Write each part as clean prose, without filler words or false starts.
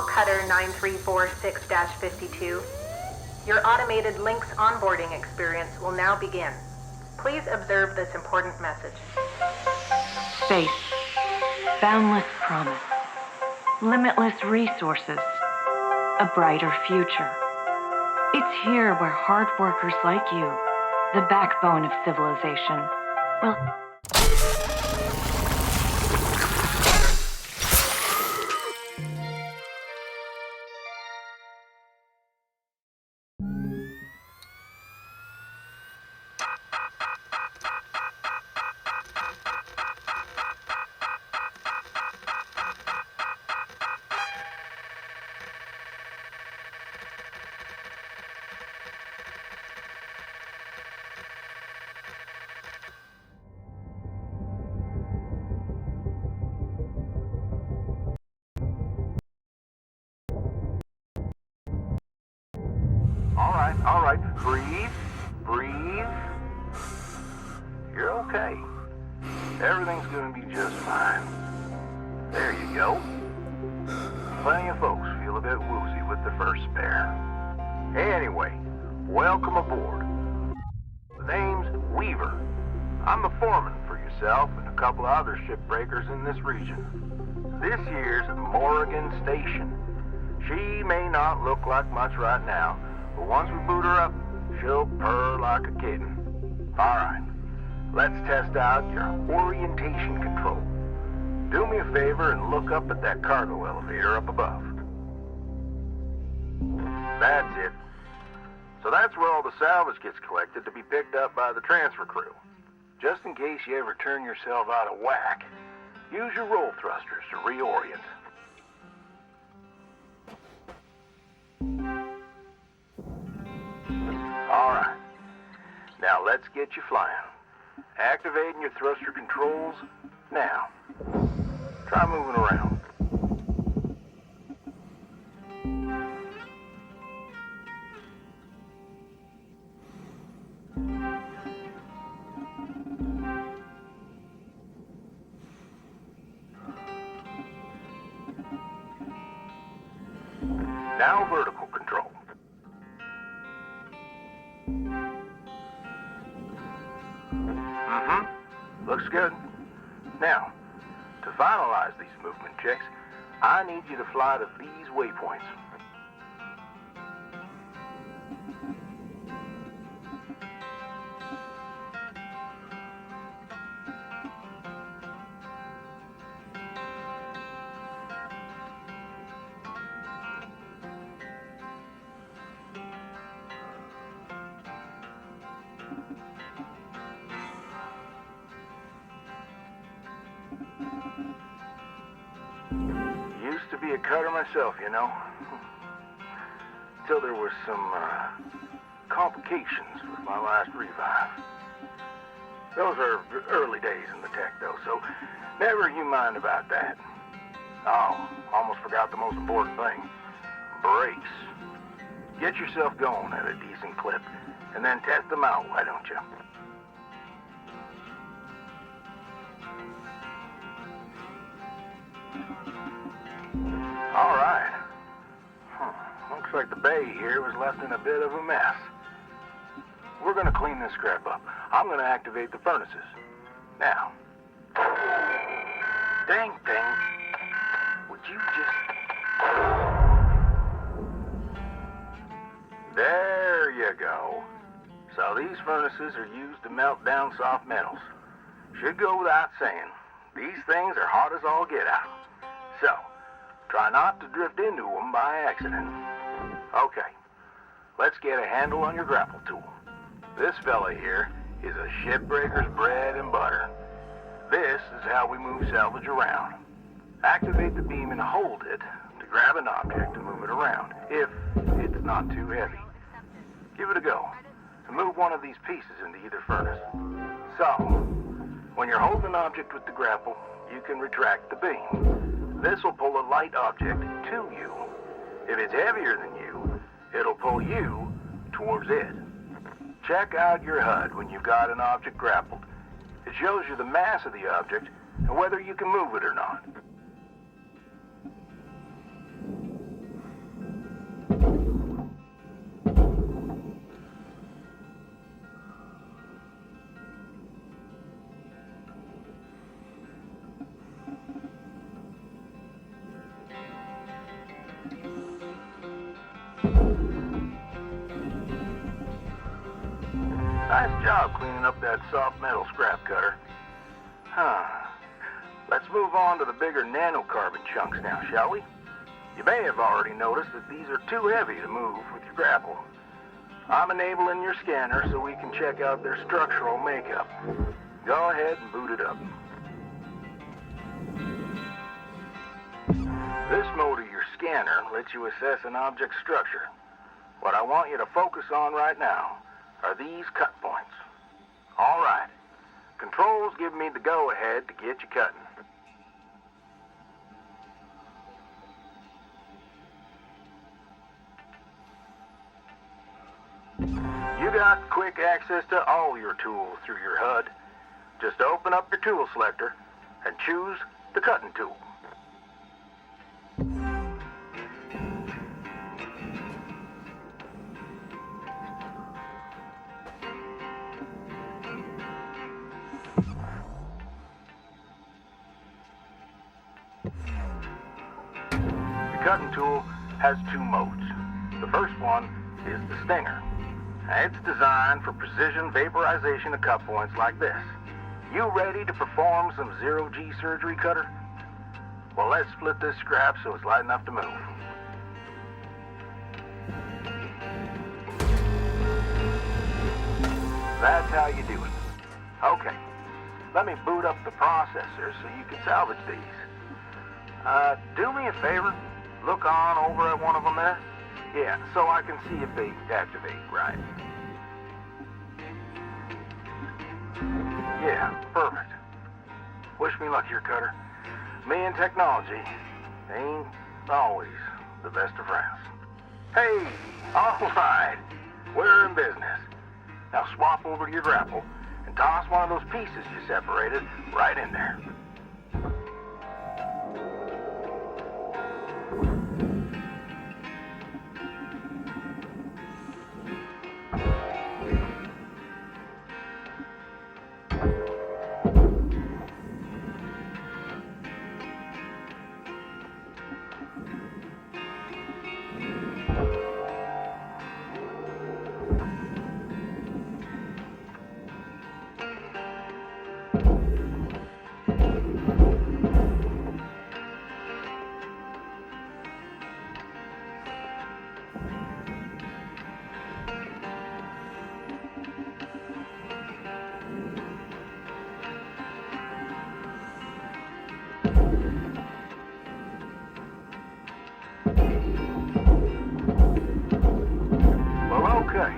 Cutter 9346-52. Your automated Lynx onboarding experience will now begin. Please observe this important message. Space. Boundless promise. Limitless resources. A brighter future. It's here where hard workers like you, the backbone of civilization, will... All right, breathe. You're okay. Everything's gonna be just fine. There you go. Plenty of folks feel a bit woozy with the first spare. Anyway, welcome aboard. The name's Weaver. I'm the foreman for yourself and a couple of other shipbreakers in this region. This year's Morrigan Station. She may not look like much right now, but once we boot her up, she'll purr like a kitten. All right, let's test out your orientation control. Do me a favor and look up at that cargo elevator up above. That's it. So that's where all the salvage gets collected to be picked up by the transfer crew. Just in case you ever turn yourself out of whack, use your roll thrusters to reorient. All right. Now let's get you flying. Activating your thruster controls now. Try moving around. Now vertical control. Looks good. Now, to finalize these movement checks, I need you to fly to these waypoints. Used to be a cutter myself, you know. Till there was some complications with my last revive. Those are early days in the tech, though, so never you mind about that. Oh, almost forgot the most important thing. Brakes. Get yourself going at a decent clip, and then test them out, why don't you? All right. Looks like the bay here was left in a bit of a mess. We're gonna clean this crap up. I'm gonna activate the furnaces. Now. Dang thing. Would you just... There you go. So these furnaces are used to melt down soft metals. Should go without saying. These things are hot as all get out. So, try not to drift into them by accident. Okay, let's get a handle on your grapple tool. This fella here is a shipbreaker's bread and butter. This is how we move salvage around. Activate the beam and hold it to grab an object and move it around, if it's not too heavy. Give it a go, and move one of these pieces into either furnace. So, when you're holding an object with the grapple, you can retract the beam. This will pull a light object to you. If it's heavier than you, it'll pull you towards it. Check out your HUD when you've got an object grappled. It shows you the mass of the object and whether you can move it or not. up that soft metal scrap cutter. Let's move on to the bigger nanocarbon chunks now, shall we? You may have already noticed that these are too heavy to move with your grapple. I'm enabling your scanner so we can check out their structural makeup. Go ahead and boot it up. This mode of your scanner lets you assess an object's structure. What I want you to focus on right now are these cut points. All right. Controls give me the go-ahead to get you cutting. You got quick access to all your tools through your HUD. Just open up your tool selector and choose the cutting tool. The cutting tool has two modes. The first one is the stinger. It's designed for precision vaporization of cut points like this. You ready to perform some zero-G surgery, Cutter? Well, let's split this scrap so it's light enough to move. That's how you do it. Okay, let me boot up the processor so you can salvage these. Do me a favor. Look on over at one of them there. Yeah, so I can see if they activate right. Yeah, perfect. Wish me luck here, Cutter. Me and technology ain't always the best of friends. Hey, all right. We're in business. Now swap over to your grapple and toss one of those pieces you separated right in there. Okay,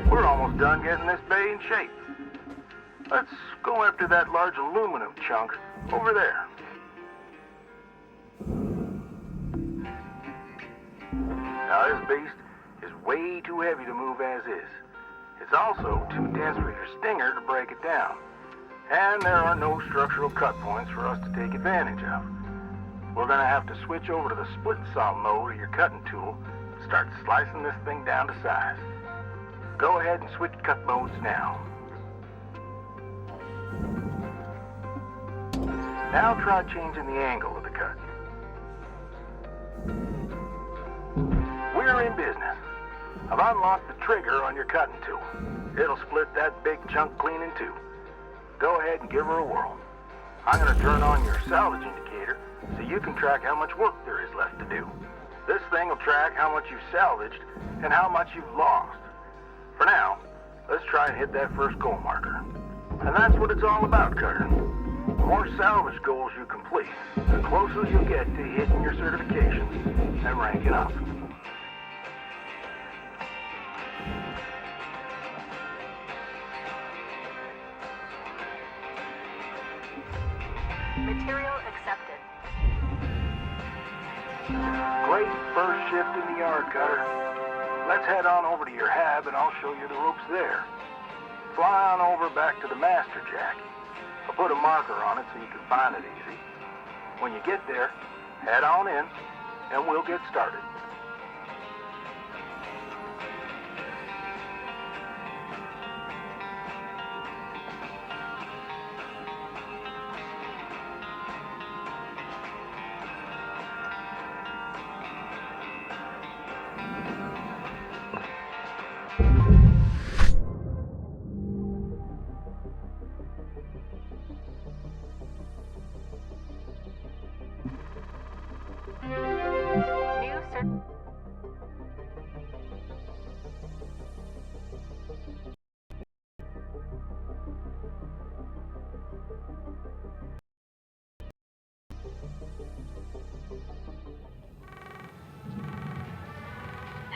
we're almost done getting this bay in shape. Let's go after that large aluminum chunk over there. Now this beast is way too heavy to move as is. It's also too dense for your stinger to break it down. And there are no structural cut points for us to take advantage of. We're gonna have to switch over to the split saw mode of your cutting tool. Start slicing this thing down to size. Go ahead and switch cut modes now. Now try changing the angle of the cut. We're in business. I've unlocked the trigger on your cutting tool. It'll split that big chunk clean in two. Go ahead and give her a whirl. I'm going to turn on your salvage indicator so you can track how much work there is left to do. This thing will track how much you've salvaged and how much you've lost. For now, let's try and hit that first goal marker. And that's what it's all about, Cutter. The more salvage goals you complete, the closer you'll get to hitting your certifications and ranking up. Material accepted. Great first shift in the yard, Cutter. Let's head on over to your hab and I'll show you the ropes there. Fly on over back to the master jack. I'll put a marker on it so you can find it easy. When you get there, head on in and we'll get started.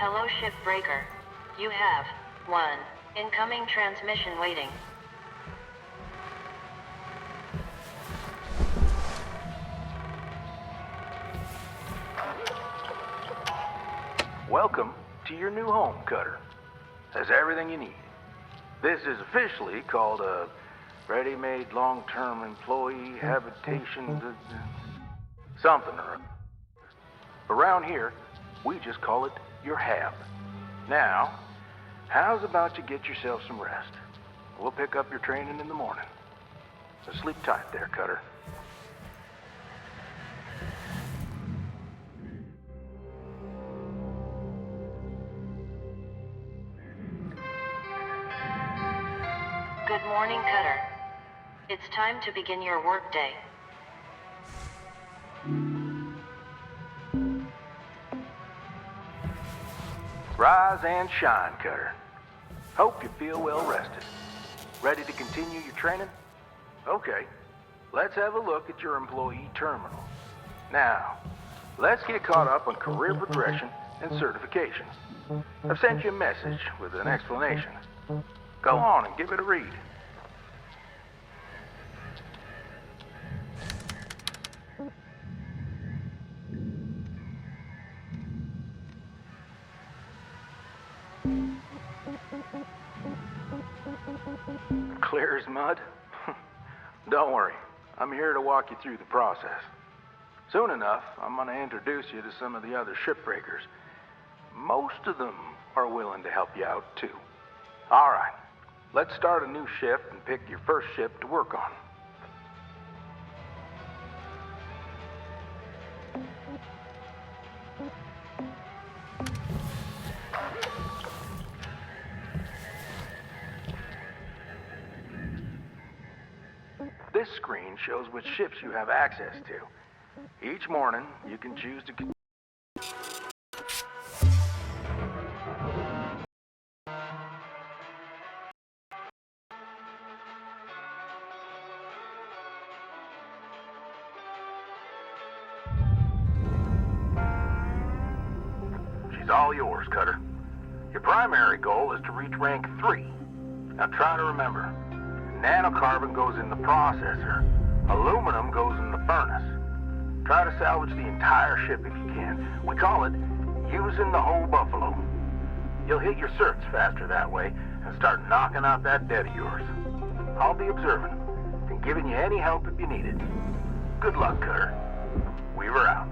Hello, Shipbreaker. You have one incoming transmission waiting. Welcome to your new home, Cutter. Has everything you need. This is officially called a ready-made long-term employee habitation something or other. Around here, we just call it your hab. Now, how's about you get yourself some rest? We'll pick up your training in the morning. So sleep tight there, Cutter. Good morning, Cutter. It's time to begin your workday. Rise and shine, Cutter. Hope you feel well rested. Ready to continue your training? Okay, let's have a look at your employee terminal. Now, let's get caught up on career progression and certification. I've sent you a message with an explanation. Go on and give it a read. Clear as mud? Don't worry, I'm here to walk you through the process. Soon enough, I'm going to introduce you to some of the other shipbreakers. Most of them are willing to help you out, too. All right, let's start a new shift and pick your first ship to work on. This screen shows which ships you have access to. Each morning, you can choose to... She's all yours, Cutter. Your primary goal is to reach rank 3. Now try to remember, nanocarbon goes in the processor, aluminum goes in the furnace. Try to salvage the entire ship if you can. We call it using the whole buffalo. You'll hit your certs faster that way and start knocking out that debt of yours. I'll be observant and giving you any help if you need it. Good luck, Cutter. Weaver out.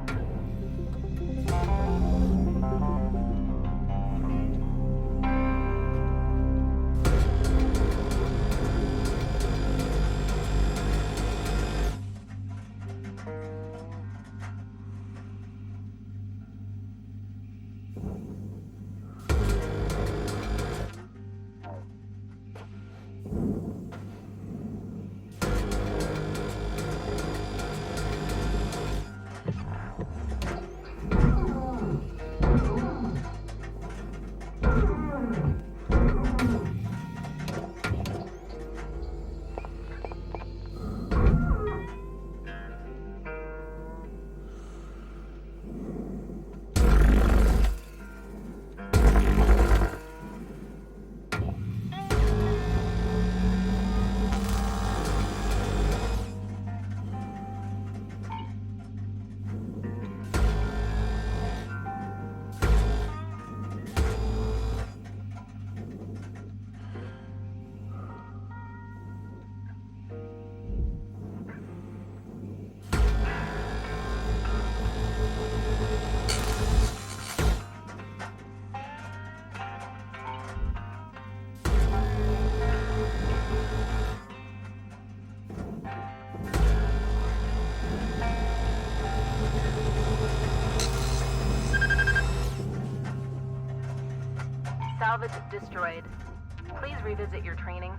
Salvage destroyed. Please revisit your training.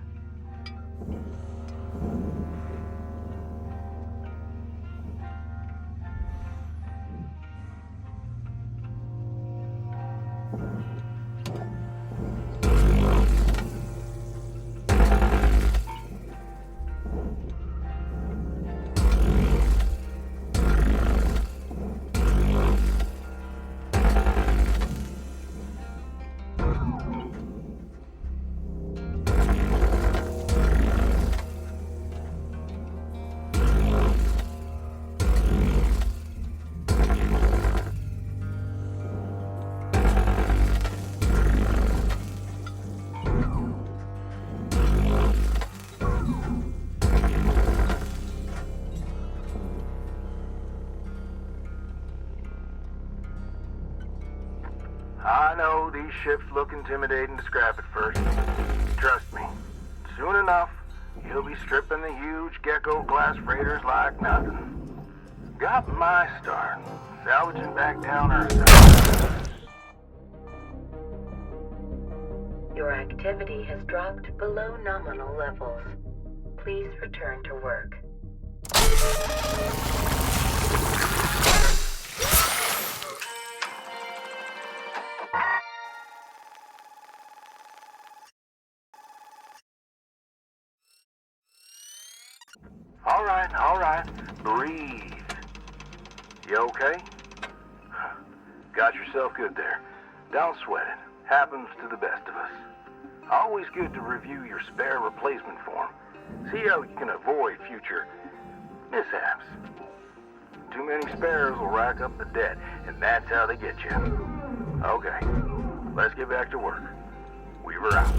know these ships look intimidating to scrap at first. Trust me, soon enough, you'll be stripping the huge gecko-class freighters like nothing. Got my start, salvaging back down Earth. Your activity has dropped below nominal levels. Please return to work. All right, breathe. You okay? Got yourself good there. Don't sweat it. Happens to the best of us. Always good to review your spare replacement form. See how you can avoid future mishaps. Too many spares will rack up the debt, and that's how they get you. Okay, let's get back to work. Weaver out.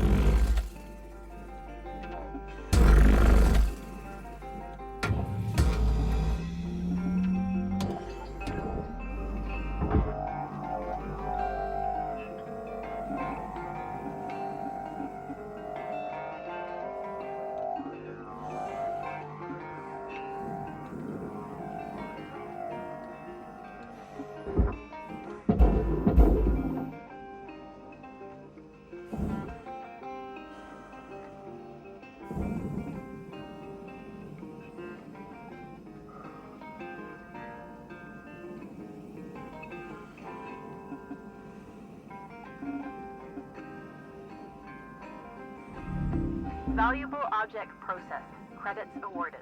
Valuable object processed. Credits awarded.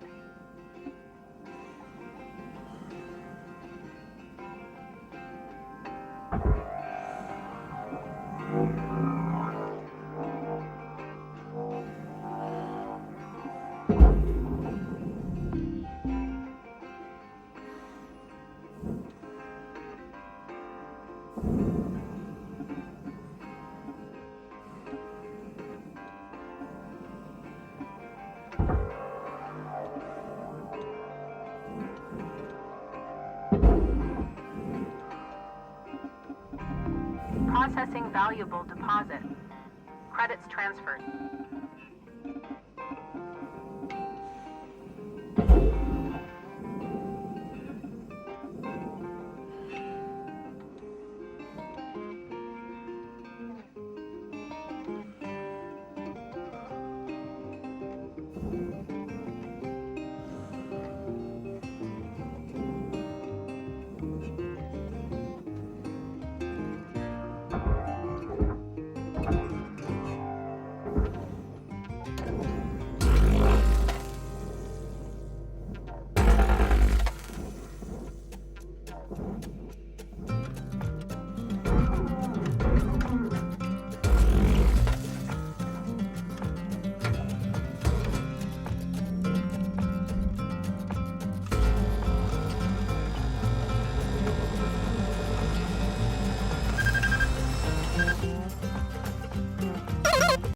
Processing valuable deposit. Credits transferred.